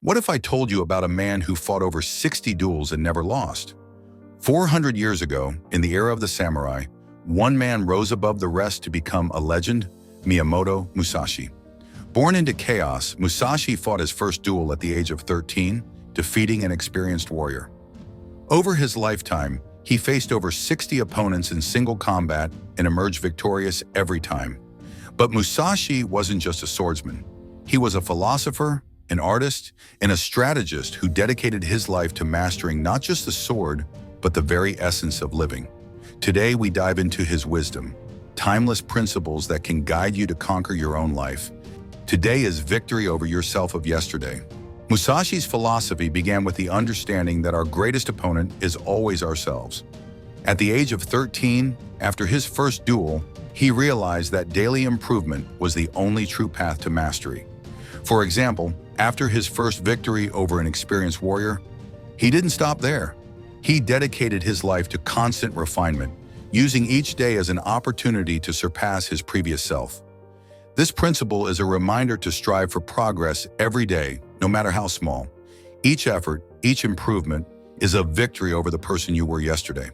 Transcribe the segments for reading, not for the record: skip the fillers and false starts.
What if I told you about a man who fought over 60 duels and never lost? 400 years ago, in the era of the samurai, one man rose above the rest to become a legend, Miyamoto Musashi. Born into chaos, Musashi fought his first duel at the age of 13, defeating an experienced warrior. Over his lifetime, he faced over 60 opponents in single combat and emerged victorious every time. But Musashi wasn't just a swordsman. He was a philosopher, an artist, and a strategist who dedicated his life to mastering not just the sword, but the very essence of living. Today, we dive into his wisdom, timeless principles that can guide you to conquer your own life. Today is victory over yourself of yesterday. Musashi's philosophy began with the understanding that our greatest opponent is always ourselves. At the age of 13, after his first duel, he realized that daily improvement was the only true path to mastery. For example, after his first victory over an experienced warrior, he didn't stop there. He dedicated his life to constant refinement, using each day as an opportunity to surpass his previous self. This principle is a reminder to strive for progress every day, no matter how small. Each effort, each improvement, is a victory over the person you were yesterday.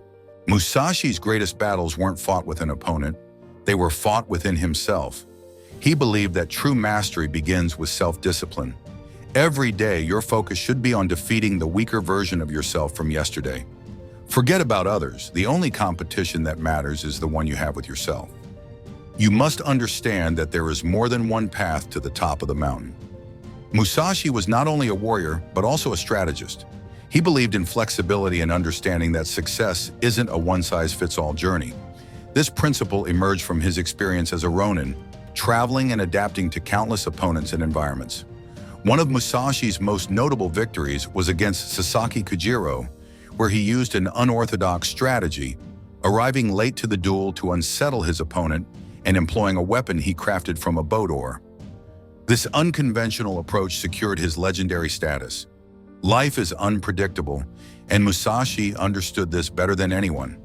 Musashi's greatest battles weren't fought with an opponent, they were fought within himself. He believed that true mastery begins with self-discipline. Every day, your focus should be on defeating the weaker version of yourself from yesterday. Forget about others. The only competition that matters is the one you have with yourself. You must understand that there is more than one path to the top of the mountain. Musashi was not only a warrior, but also a strategist. He believed in flexibility and understanding that success isn't a one-size-fits-all journey. This principle emerged from his experience as a ronin, traveling and adapting to countless opponents and environments. One of Musashi's most notable victories was against Sasaki Kujiro, where he used an unorthodox strategy, arriving late to the duel to unsettle his opponent and employing a weapon he crafted from a boat oar. This unconventional approach secured his legendary status. Life is unpredictable, and Musashi understood this better than anyone.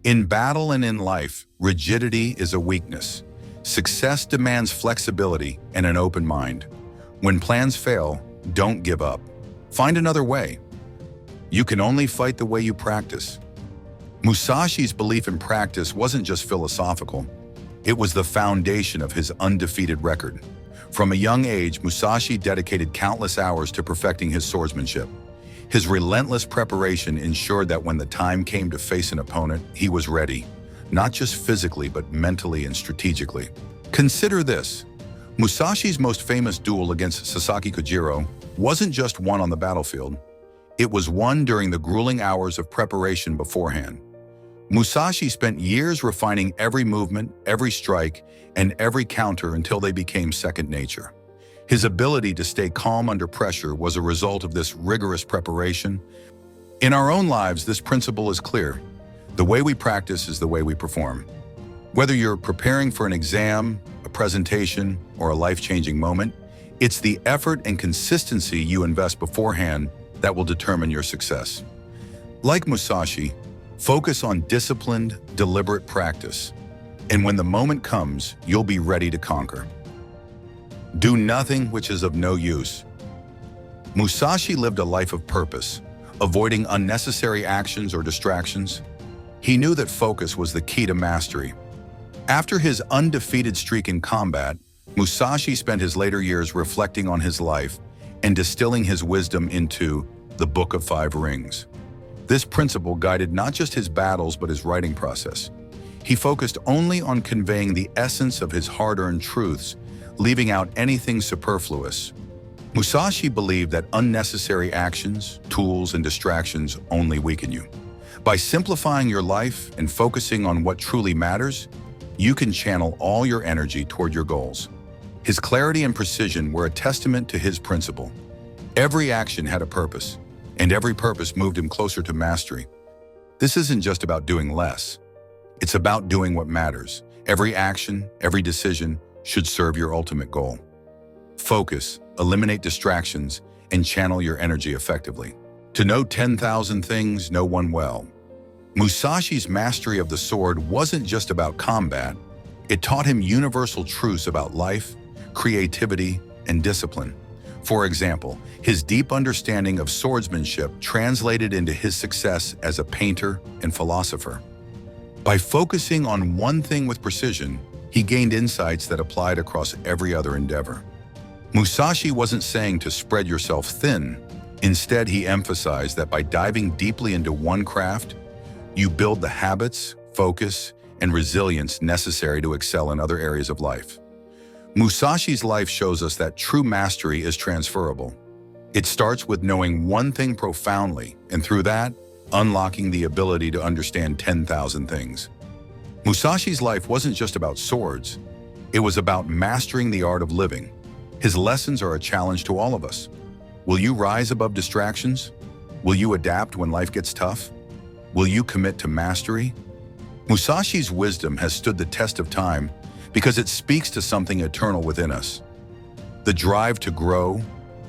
In battle and in life, rigidity is a weakness. Success demands flexibility and an open mind. When plans fail, don't give up. Find another way. You can only fight the way you practice. Musashi's belief in practice wasn't just philosophical. It was the foundation of his undefeated record. From a young age, Musashi dedicated countless hours to perfecting his swordsmanship. His relentless preparation ensured that when the time came to face an opponent, he was ready, not just physically, but mentally and strategically. Consider this. Musashi's most famous duel against Sasaki Kujiro wasn't just won on the battlefield. It was won during the grueling hours of preparation beforehand. Musashi spent years refining every movement, every strike, and every counter until they became second nature. His ability to stay calm under pressure was a result of this rigorous preparation. In our own lives, this principle is clear. The way we practice is the way we perform. Whether you're preparing for an exam, a presentation, or a life-changing moment, it's the effort and consistency you invest beforehand that will determine your success. Like Musashi, focus on disciplined, deliberate practice, and when the moment comes, you'll be ready to conquer. Do nothing which is of no use. Musashi lived a life of purpose, avoiding unnecessary actions or distractions. He knew that focus was the key to mastery. After his undefeated streak in combat, Musashi spent his later years reflecting on his life and distilling his wisdom into the Book of Five Rings. This principle guided not just his battles but his writing process. He focused only on conveying the essence of his hard-earned truths, leaving out anything superfluous. Musashi believed that unnecessary actions, tools, and distractions only weaken you. By simplifying your life and focusing on what truly matters, you can channel all your energy toward your goals. His clarity and precision were a testament to his principle. Every action had a purpose, and every purpose moved him closer to mastery. This isn't just about doing less. It's about doing what matters. Every action, every decision should serve your ultimate goal. Focus, eliminate distractions, and channel your energy effectively. To know 10,000 things, know one well. Musashi's mastery of the sword wasn't just about combat. It taught him universal truths about life, creativity, and discipline. For example, his deep understanding of swordsmanship translated into his success as a painter and philosopher. By focusing on one thing with precision, he gained insights that applied across every other endeavor. Musashi wasn't saying to spread yourself thin. Instead, he emphasized that by diving deeply into one craft, you build the habits, focus, and resilience necessary to excel in other areas of life. Musashi's life shows us that true mastery is transferable. It starts with knowing one thing profoundly, and through that, unlocking the ability to understand 10,000 things. Musashi's life wasn't just about swords. It was about mastering the art of living. His lessons are a challenge to all of us. Will you rise above distractions? Will you adapt when life gets tough? Will you commit to mastery? Musashi's wisdom has stood the test of time because it speaks to something eternal within us. The drive to grow,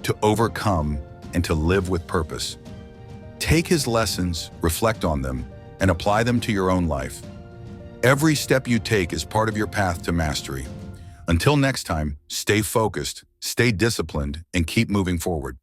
to overcome, and to live with purpose. Take his lessons, reflect on them, and apply them to your own life. Every step you take is part of your path to mastery. Until next time, stay focused, stay disciplined, and keep moving forward.